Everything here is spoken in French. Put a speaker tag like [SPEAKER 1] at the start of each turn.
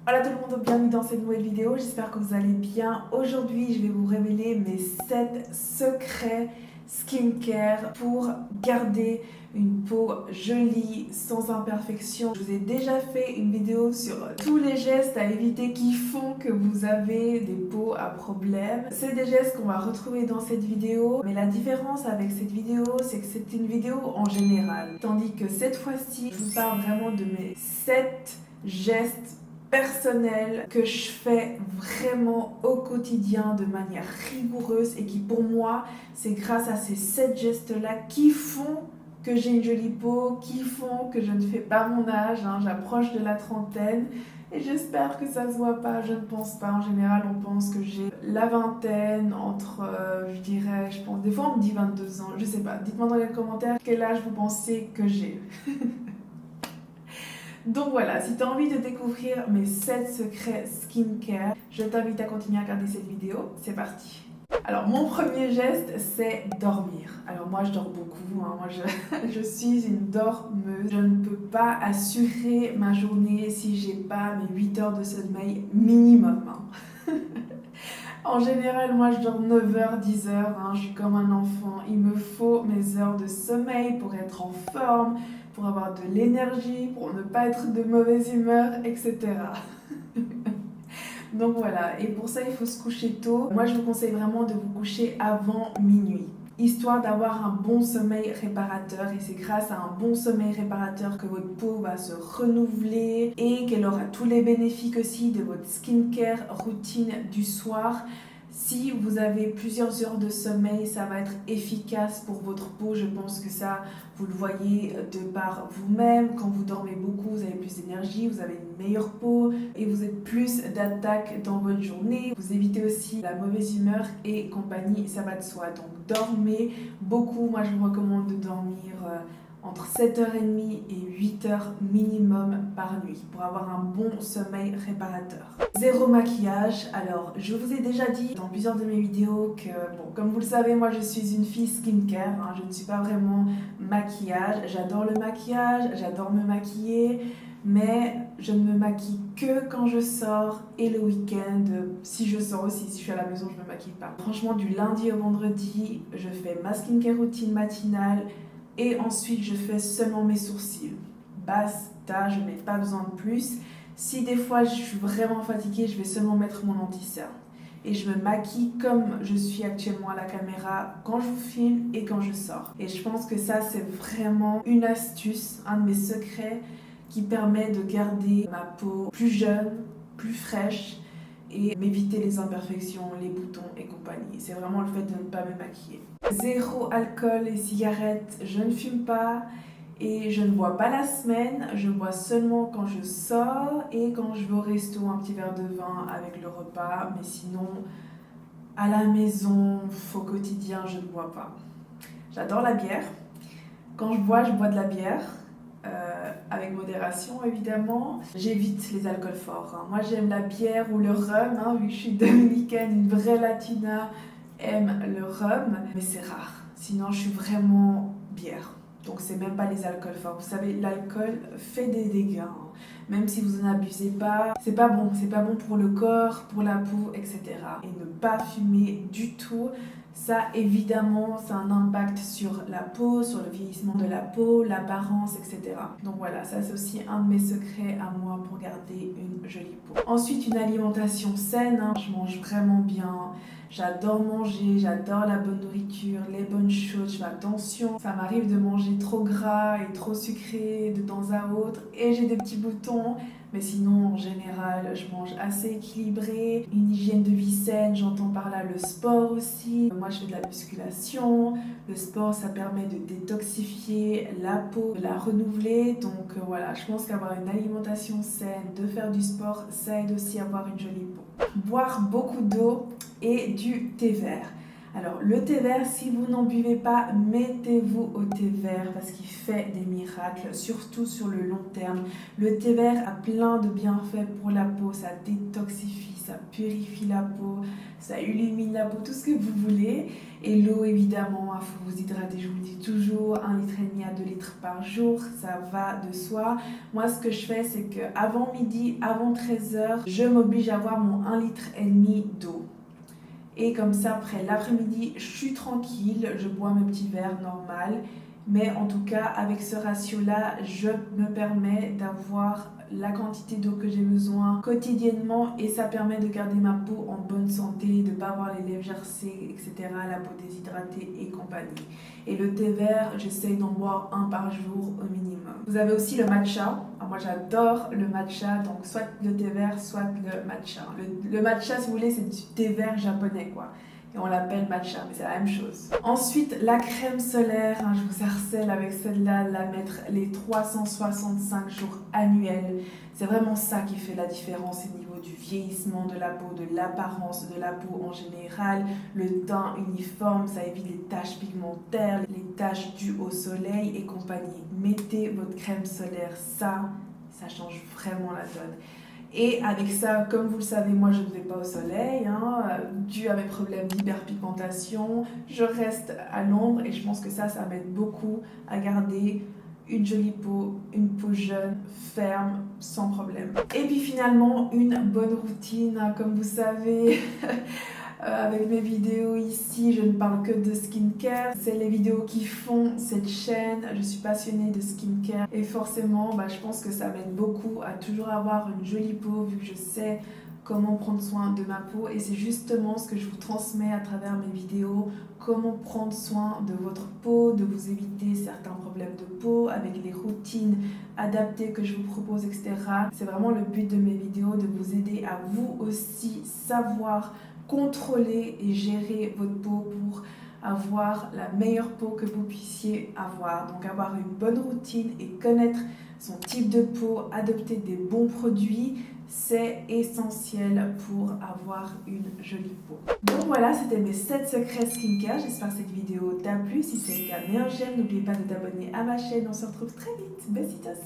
[SPEAKER 1] Hola tout le monde, bienvenue dans cette nouvelle vidéo, j'espère que vous allez bien. Aujourd'hui, je vais vous révéler mes 7 secrets skincare pour garder une peau jolie, sans imperfection. Je vous ai déjà fait une vidéo sur tous les gestes à éviter qui font que vous avez des peaux à problème. C'est des gestes qu'on va retrouver dans cette vidéo, mais la différence avec cette vidéo, c'est que c'est une vidéo en général. Tandis que cette fois-ci, je vous parle vraiment de mes 7 gestes personnel que je fais vraiment au quotidien de manière rigoureuse et qui pour moi c'est grâce à ces 7 gestes là qui font que j'ai une jolie peau, qui font que je ne fais pas mon âge, j'approche de la trentaine et j'espère que ça se voit pas, je ne pense pas. En général on pense que j'ai la vingtaine entre je dirais, je pense des fois on me dit 22 ans, je sais pas, dites-moi dans les commentaires quel âge vous pensez que j'ai. Donc voilà, si tu as envie de découvrir mes 7 secrets skincare, je t'invite à continuer à regarder cette vidéo. C'est parti. Alors mon premier geste, c'est dormir. Alors moi je dors beaucoup, moi je suis une dormeuse. Je ne peux pas assurer ma journée si j'ai pas mes 8 heures de sommeil minimum. En général, moi je dors 9 h, 10 h, je suis comme un enfant. Il me faut mes heures de sommeil pour être en forme, pour avoir de l'énergie, pour ne pas être de mauvaise humeur, etc. Donc voilà, et pour ça il faut se coucher tôt. Moi je vous conseille vraiment de vous coucher avant minuit, histoire d'avoir un bon sommeil réparateur, et c'est grâce à un bon sommeil réparateur que votre peau va se renouveler et qu'elle aura tous les bénéfices aussi de votre skincare routine du soir. Si vous avez plusieurs heures de sommeil, ça va être efficace pour votre peau. Je pense que ça, vous le voyez de par vous-même. Quand vous dormez beaucoup, vous avez plus d'énergie, vous avez une meilleure peau et vous êtes plus d'attaque dans votre journée. Vous évitez aussi la mauvaise humeur et compagnie, ça va de soi. Donc dormez beaucoup. Moi, je vous recommande de dormir entre 7h30 et 8 h minimum par nuit pour avoir un bon sommeil réparateur. Zéro maquillage. Alors, je vous ai déjà dit dans plusieurs de mes vidéos que, bon, comme vous le savez, moi je suis une fille skincare, je ne suis pas vraiment maquillage. J'adore le maquillage, j'adore me maquiller, mais je ne me maquille que quand je sors et le week-end. Si je sors aussi, si je suis à la maison, je ne me maquille pas. Franchement, du lundi au vendredi, je fais ma skincare routine matinale et ensuite je fais seulement mes sourcils. Basta, je n'ai pas besoin de plus. Si des fois je suis vraiment fatiguée, je vais seulement mettre mon anti-cerne. Et je me maquille comme je suis actuellement à la caméra quand je vous filme et quand je sors. Et je pense que ça, c'est vraiment une astuce, un de mes secrets qui permet de garder ma peau plus jeune, plus fraîche et m'éviter les imperfections, les boutons et compagnie. C'est vraiment le fait de ne pas me maquiller. Zéro alcool et cigarettes, je ne fume pas. Et je ne bois pas la semaine, je bois seulement quand je sors et quand je vais au resto, un petit verre de vin avec le repas. Mais sinon, à la maison, au quotidien, je ne bois pas. J'adore la bière. Quand je bois de la bière, avec modération évidemment. J'évite les alcools forts. Moi j'aime la bière ou le rhum, vu que je suis dominicaine, une vraie latina aime le rhum, mais c'est rare. Sinon je suis vraiment bière. Donc c'est même pas les alcools forts. Vous savez, l'alcool fait des dégâts. Même si vous en abusez pas, c'est pas bon pour le corps, pour la peau, etc. Et ne pas fumer du tout, ça évidemment, ça a un impact sur la peau, sur le vieillissement de la peau, l'apparence, etc. Donc voilà, ça c'est aussi un de mes secrets à moi pour garder une jolie peau. Ensuite, une alimentation saine, je mange vraiment bien. J'adore manger, j'adore la bonne nourriture, les bonnes choses, je fais attention. Ça m'arrive de manger trop gras et trop sucré de temps à autre et j'ai des petits boutons. Mais sinon, en général, je mange assez équilibré. Une hygiène de vie saine, j'entends par là le sport aussi. Moi, je fais de la musculation. Le sport, ça permet de détoxifier la peau, de la renouveler. Donc voilà, je pense qu'avoir une alimentation saine, de faire du sport, ça aide aussi à avoir une jolie peau. Boire beaucoup d'eau et du thé vert. Alors le thé vert, si vous n'en buvez pas, mettez-vous au thé vert parce qu'il fait des miracles, surtout sur le long terme. Le thé vert a plein de bienfaits pour la peau, ça détoxifie, ça purifie la peau, ça illumine la peau, tout ce que vous voulez. Et l'eau, évidemment, il faut vous hydrater, je vous le dis toujours, 1,5 litre à 2 litres par jour, ça va de soi. Moi, ce que je fais, c'est qu'avant midi, avant 13h, je m'oblige à avoir mon 1,5 litre d'eau. Et comme ça, après l'après-midi, je suis tranquille, je bois mes petits verres normal. Mais en tout cas, avec ce ratio-là, je me permets d'avoir la quantité d'eau que j'ai besoin quotidiennement et ça permet de garder ma peau en bonne santé, de ne pas avoir les lèvres gercées, etc., la peau déshydratée et compagnie. Et le thé vert, j'essaye d'en boire 1 par jour au minimum. Vous avez aussi le matcha. Alors moi j'adore le matcha, donc soit le thé vert, soit le matcha. Le matcha, si vous voulez, c'est du thé vert japonais, quoi. Et on l'appelle matcha, mais c'est la même chose. Ensuite, la crème solaire, je vous harcèle avec celle-là, la mettre les 365 jours annuels. C'est vraiment ça qui fait la différence au niveau du vieillissement de la peau, de l'apparence de la peau en général, le teint uniforme, ça évite les taches pigmentaires, les taches dues au soleil et compagnie. Mettez votre crème solaire, ça change vraiment la donne. Et avec ça, comme vous le savez, moi je ne vais pas au soleil, dû à mes problèmes d'hyperpigmentation. Je reste à l'ombre et je pense que ça m'aide beaucoup à garder une jolie peau, une peau jeune, ferme, sans problème. Et puis finalement, une bonne routine, comme vous savez. Avec mes vidéos ici, je ne parle que de skincare. C'est les vidéos qui font cette chaîne. Je suis passionnée de skincare et forcément, je pense que ça m'aide beaucoup à toujours avoir une jolie peau vu que je sais comment prendre soin de ma peau et c'est justement ce que je vous transmets à travers mes vidéos, comment prendre soin de votre peau, de vous éviter certains problèmes de peau avec les routines adaptées que je vous propose, etc. C'est vraiment le but de mes vidéos, de vous aider à vous aussi savoir contrôler et gérer votre peau pour avoir la meilleure peau que vous puissiez avoir. Donc avoir une bonne routine et connaître son type de peau, adopter des bons produits, c'est essentiel pour avoir une jolie peau. Donc voilà, c'était mes 7 secrets skincare. J'espère que cette vidéo t'a plu. Si c'est le cas, mets un j'aime. N'oubliez pas de t'abonner à ma chaîne. On se retrouve très vite. Besitos!